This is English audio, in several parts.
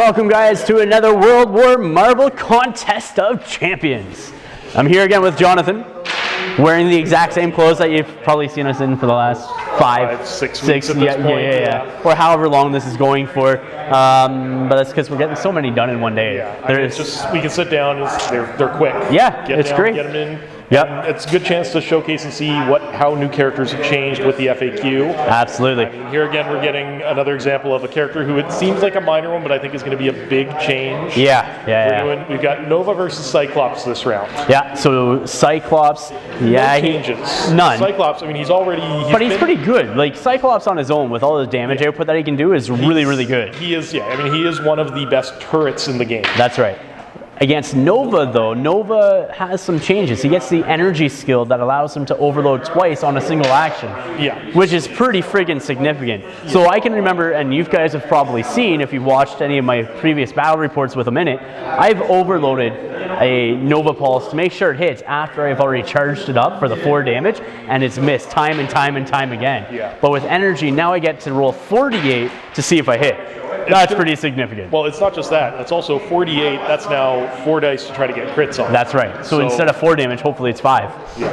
Welcome guys to another World War Marvel Contest of Champions. I'm here again with Jonathan, wearing the exact same clothes that you've probably seen us in for the last five, six weeks at this point. Yeah. Or however long this is going for. But that's because we're getting so many done in one day. Yeah, I mean, it's just, we can sit down, they're quick. Yeah, get it's down, great. Get them in. Yep. It's a good chance to showcase and see how new characters have changed with the FAQ. Absolutely. I mean, here again, we're getting another example of a character who it seems like a minor one, but I think is going to be a big change. We've got Nova versus Cyclops this round. Yeah, so Cyclops, no changes. None. Cyclops, I mean, he's He's pretty good. Like, Cyclops on his own, with all the damage output that he can do, is really good. He is, yeah. I mean, he is one of the best turrets in the game. That's right. Against Nova, though, Nova has some changes. He gets the energy skill that allows him to overload twice on a single action. Yeah. Which is pretty friggin' significant. Yeah. So I can remember, and you guys have probably seen, if you've watched any of my previous battle reports with a minute, I've overloaded a Nova Pulse to make sure it hits after I've already charged it up for the 4 damage, and it's missed time and time again. Yeah. But with energy, now I get to roll 48 to see if I hit. That's pretty significant. Well, it's not just that. It's also 48. That's now 4 dice to try to get crits on. That's right. So instead of 4 damage, hopefully it's 5. Yeah.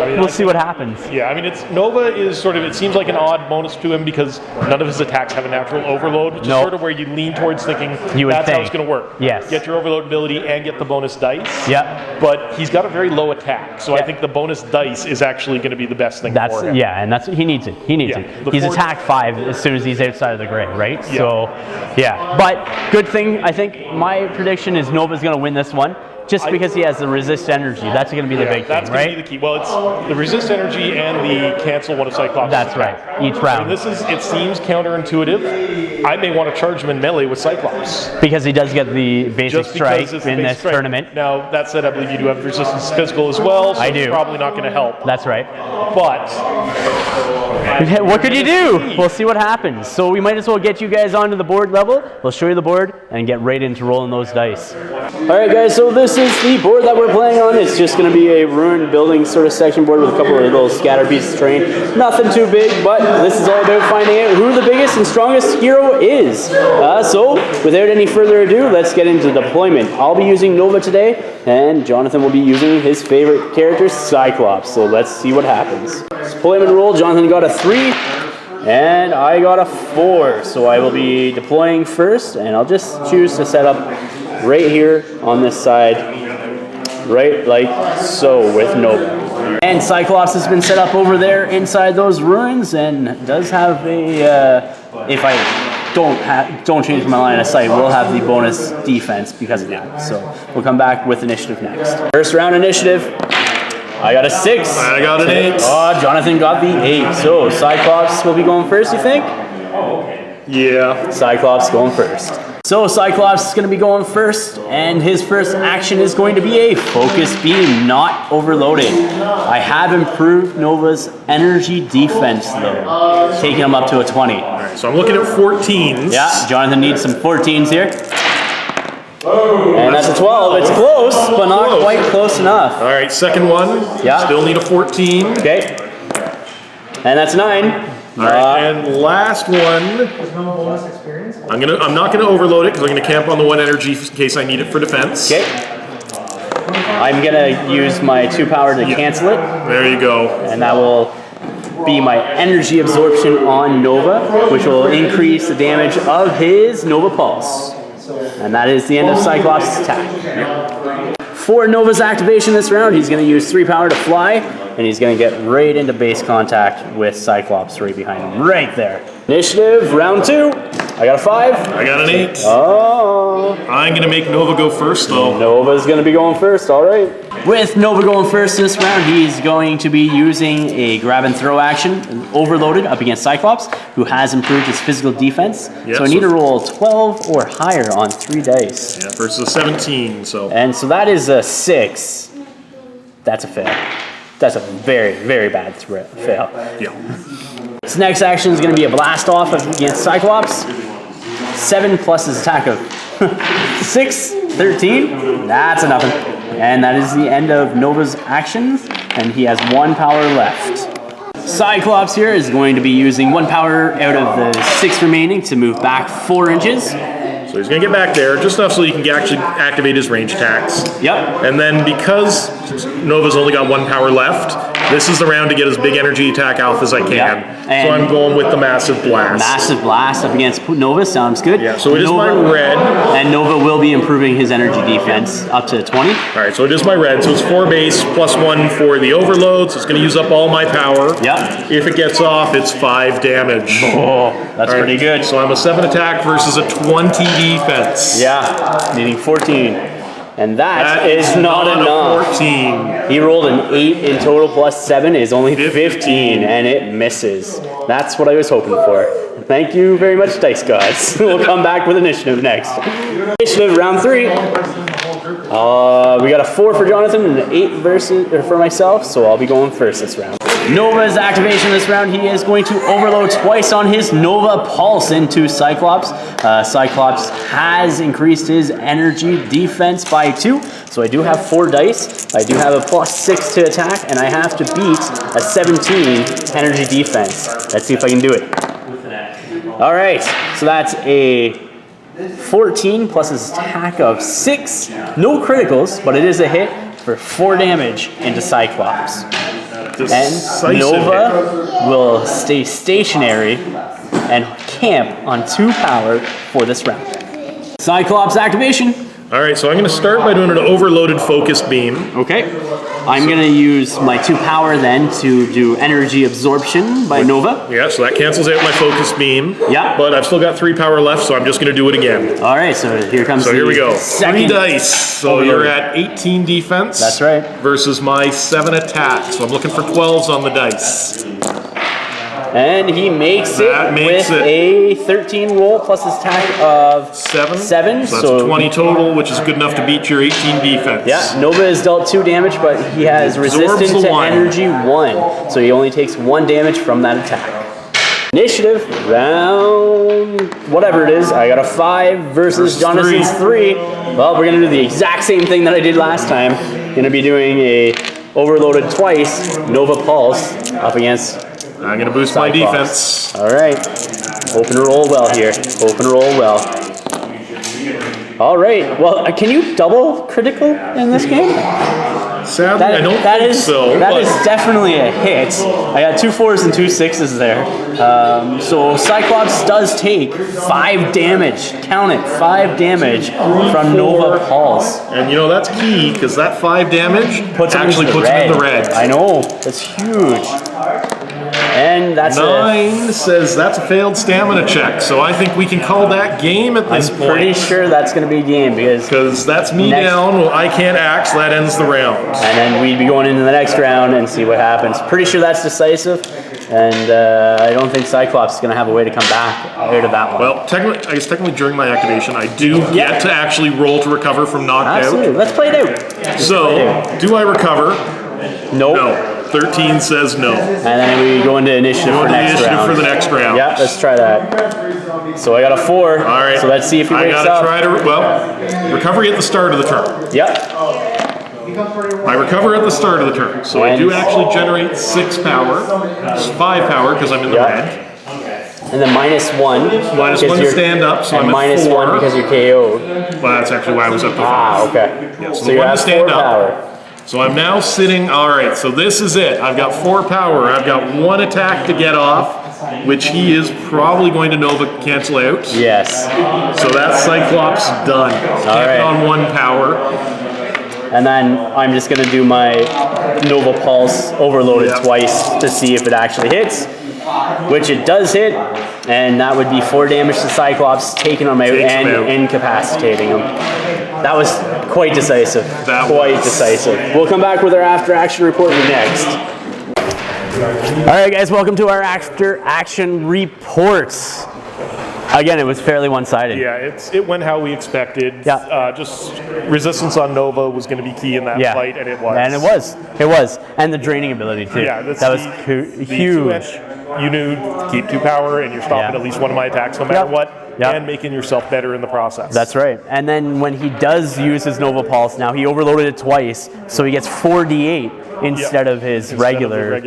I mean, we'll see what happens. Yeah, I mean, Nova is sort of, it seems like an odd bonus to him because none of his attacks have a natural overload, which is sort of where you lean towards thinking that's how it's going to work. Yes. Get your overload ability and get the bonus dice. Yeah. But he's got a very low attack, so I think the bonus dice is actually going to be the best thing for him. Yeah, and he needs it. He needs it. He's attack 5 as soon as he's outside of the gray, right? Yeah. So, yeah. But good thing, I think my prediction is Nova's going to win this one. Just because he has the resist energy. That's going to be the big thing, right? That's going to be the key. Well, it's the resist energy and the cancel one of Cyclops. That's right, each round. I mean, it seems counterintuitive. I may want to charge him in melee with Cyclops. Because he does get the basic strike in this tournament. Now, that said, I believe you do have resistance physical as well, so it's probably not going to help. That's right. But what could you do? We'll see what happens. So we might as well get you guys onto the board level. We'll show you the board and get right into rolling those dice. All right, guys, so this is the board that we're playing on. It's just going to be a ruined building sort of section board with a couple of little scatter pieces of terrain. Nothing too big, but this is all about finding out who the biggest and strongest hero is. So without any further ado, let's get into deployment. I'll be using Nova today, and Jonathan will be using his favorite character, Cyclops. So let's see what happens. Deployment roll, Jonathan got a 3, and I got a 4. So I will be deploying first, and I'll just choose to set up right here on this side, right like so with Nova. And Cyclops has been set up over there inside those ruins and does have a, if I don't change my line of sight, we'll have the bonus defense because of that. So we'll come back with initiative next. First round initiative. I got a 6. I got an 8. Oh, Jonathan got the 8. So Cyclops will be going first, you think? Yeah. Cyclops going first. So Cyclops is going to be going first, and his first action is going to be a focus beam, not overloading. I have improved Nova's energy defense though, taking him up to a 20. All right, so I'm looking at 14s. Yeah, Jonathan needs some 14s here. And that's a 12. It's close, but not quite close enough. All right, second one. Yeah. Still need a 14. Okay. And that's 9. All right, and last one. I'm not gonna overload it because I'm gonna camp on the 1 energy in case I need it for defense. Okay. I'm gonna use my 2 power to cancel it. There you go. And that will be my energy absorption on Nova, which will increase the damage of his Nova Pulse. And that is the end of Cyclops' attack. For Nova's activation this round, he's going to use 3 power to fly, and he's going to get right into base contact with Cyclops right behind him, right there. Initiative, round 2. I got a 5. I got an 8. Oh. I'm going to make Nova go first, though. Nova's going to be going first, all right. With Nova going first this round, he's going to be using a grab and throw action, overloaded up against Cyclops, who has improved his physical defense. So I need to roll 12 or higher on 3 dice. Yeah, versus a 17, so. And so that is a 6. That's a fail. That's a very bad fail. Yeah. This next action is going to be a blast off against Cyclops. 7 plus his attack of 6, 13. That's a nothing. And that is the end of Nova's actions, and he has 1 power left. Cyclops here is going to be using 1 power out of the 6 remaining to move back 4 inches. So he's going to get back there, just enough so he can actually activate his range attacks. Yep. And then because Nova's only got 1 power left, this is the round to get as big energy attack alpha as I can. Yep. So I'm going with the Massive Blast. Massive Blast up against Nova, sounds good. Yeah, so it is my red. And Nova will be improving his energy defense up to 20. All right, so it is my red. So it's 4 base plus 1 for the overload. So it's going to use up all my power. Yep. If it gets off, it's 5 damage. Oh, that's pretty good. So I'm a 7 attack versus a 20 defense. Yeah, needing 14. And that is not enough. 14. He rolled an 8 in total plus 7 is only 15, and it misses. That's what I was hoping for. Thank you very much, Dice Gods. We'll come back with initiative next. Initiative round 3. We got a 4 for Jonathan and an 8 for myself, so I'll be going first this round. Nova's activation this round, he is going to overload twice on his Nova Pulse into Cyclops. Cyclops has increased his energy defense by 2, so I do have 4 dice. I do have a plus 6 to attack, and I have to beat a 17 energy defense. Let's see if I can do it. All right, so that's a 14 plus his attack of 6. No criticals, but it is a hit for 4 damage into Cyclops. And Nova will stay stationary and camp on 2 power for this round. Cyclops activation. All right, so I'm going to start by doing an overloaded focused beam. Okay. I'm going to use my 2 power then to do energy absorption by Nova. Yeah, so that cancels out my focused beam. Yeah. But I've still got 3 power left, so I'm just going to do it again. All right, so here comes So here we go. 3 second dice. So overload. you're at 18 defense. That's right. Versus my 7 attack. So I'm looking for 12s on the dice. And he makes it with a 13 roll plus his attack of 7. So that's 20 total, which is good enough to beat your 18 defense. Yeah, Nova is dealt 2 damage, but he has resistance to energy 1. So he only takes 1 damage from that attack. Initiative, round whatever it is. I got a 5 versus Jonathan's 3. Well, we're going to do the exact same thing that I did last time. Going to be doing a overloaded twice, Nova Pulse, up against I'm going to boost Cyclops. my defense. All right. Hope and roll well here. Hope and roll well. All right. Well, can you double critical in this game? Sadly, I don't think so. That is definitely a hit. I got 2 4s and 2 6s there. So Cyclops does take 5 damage. Count it, 5 damage from Nova Pulse. And you know, that's key, because that 5 damage actually puts him in the red. I know. That's huge. And that's 9 says that's a failed stamina check, so I think we can call that game at this point. I'm pretty sure that's going to be a game because that's me down. Well, I can't act, so that ends the round. And then we'd be going into the next round and see what happens. Pretty sure that's decisive, and I don't think Cyclops is going to have a way to come back out of that one. Well, I guess technically during my activation, I do get to actually roll to recover from knocked Absolutely. out. Let's play it out. Do I recover? Nope. No. 13 says no. And then we go into initiative for next round. For the next round. Yeah, let's try that. So I got a 4. All right. So let's see if he wakes up. I gotta try to, recovery at the start of the turn. Yep. I recover at the start of the turn. So I do actually generate 6 power. 5 power because I'm in the red. And then -1. -1 to stand up, so I'm at 4. -1 because you're KO'd. Well, that's actually why I was up to 5. Ah, okay. Yeah, so you the 1 to have stand 4 up. power. So I'm now sitting, all right, so this is it. I've got 4 power. I've got 1 attack to get off, which he is probably going to Nova cancel out. Yes. So that's Cyclops done. Camping on 1 power. And then I'm just going to do my Nova Pulse overloaded twice to see if it actually hits, which it does hit, and that would be 4 damage to Cyclops, taking him out and incapacitating him. That was quite decisive. Quite decisive. We'll come back with our after action report next. All right, guys, welcome to our after action reports. Again, it was fairly one-sided. Yeah, it went how we expected. Yeah. Just resistance on Nova was going to be key in that fight, and it was. And it was. And the draining ability, too. Yeah, that was huge. You knew keep 2 power, and you're stopping at least one of my attacks no matter what. and making yourself better in the process. That's right. And then when he does use his Nova Pulse, now he overloaded it twice, so he gets 4d8 instead of his regular.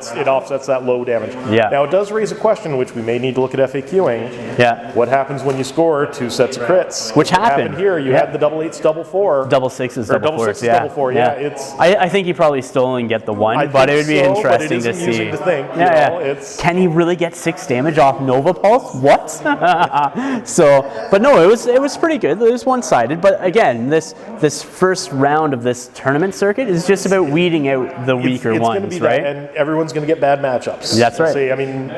So it offsets that low damage. Yeah. Now it does raise a question, which we may need to look at FAQing. Yeah. What happens when you score 2 sets of crits? Which happened here. You had the double 8s, double 4. Double 6s, double 4s. Double 4. Yeah. It's. I think he probably still only get the 1, but it would be interesting to see. Can he really get 6 damage off Nova Pulse? What? But no, it was pretty good. It was one-sided, but again, this first round of this tournament circuit is just about weeding out the weaker ones, right? And everyone's going to get bad matchups. That's right. See, I mean,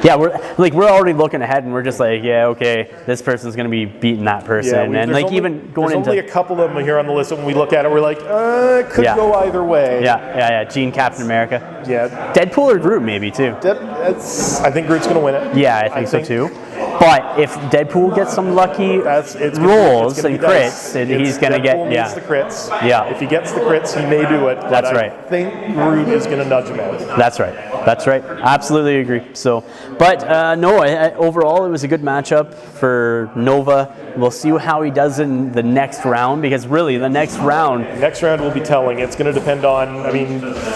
yeah, we're already looking ahead, and we're just like, yeah, okay, this person's going to be beating that person, and like even going into. There's only a couple of them here on the list, and when we look at it, we're like, it could go either way. Yeah. Gene, Captain America. Yeah. Deadpool or Groot, maybe too. I think Groot's going to win it. Yeah, I think so too. But if Deadpool gets some lucky rolls and crits, he's going to get needs the crits. Yeah. If he gets the crits, he may do it. That's right. I think Groot is going to nudge him out. That's right. Absolutely agree. So, but no, overall it was a good matchup for Nova. We'll see how he does in the next round, because really the next round will be telling. It's going to depend on,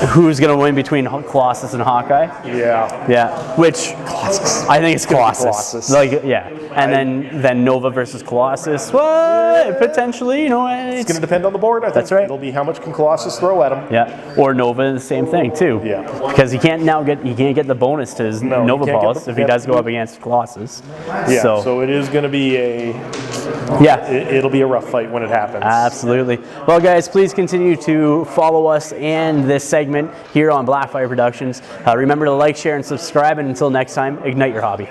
who's going to win between Colossus and Hawkeye. Yeah. Which Colossus. I think it's Colossus. And then Nova versus Colossus. Well, potentially, it's going to depend on the board. I think it'll be how much can Colossus throw at him. Yeah. Or Nova, the same thing too. Yeah. Because he can't get the bonus to his Nova Pulse if he does go up against Colossus. Yeah. So it is going to be it'll be a rough fight when it happens. Absolutely. Well, guys, please continue to follow us and this segment here on Blackfyre Productions. Remember to like, share, and subscribe. And until next time, ignite your hobby.